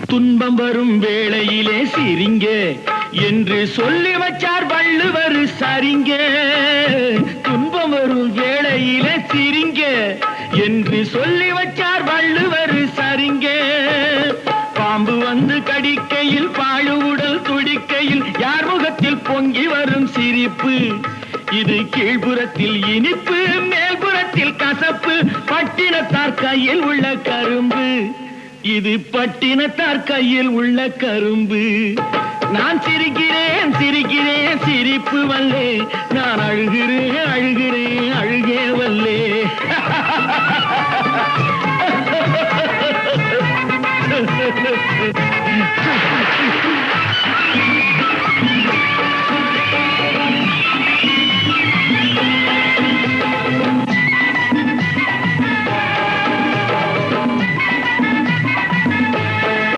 துன்பம் வரும் வேளையிலே சிரிங்க என்று சொல்லி வச்சார் வள்ளுவர் சரிங்க. துன்பம் வரும் வேளையிலே சிரிங்க என்று சொல்லி வச்சார் வள்ளுவர் சரிங்க. பாம்பு வந்து கடிக்கையில் பாழு உடல் துடிக்கையில் யார் முகத்தில் பொங்கி வரும் சிரிப்பு. இது கீழ்புறத்தில் இனிப்பு மேல்புறத்தில் கசப்பு. பட்டினத்தார் கையில் உள்ள கரும்பு. இது பட்டினத்தார் கையில் உள்ள கரும்பு. நான் சிரிக்கிறேன் சிரிக்கிறேன் சிரிப்பு வல்லே. நான் அழுகிறேன் அழுகிறேன் அழுகே வல்லே.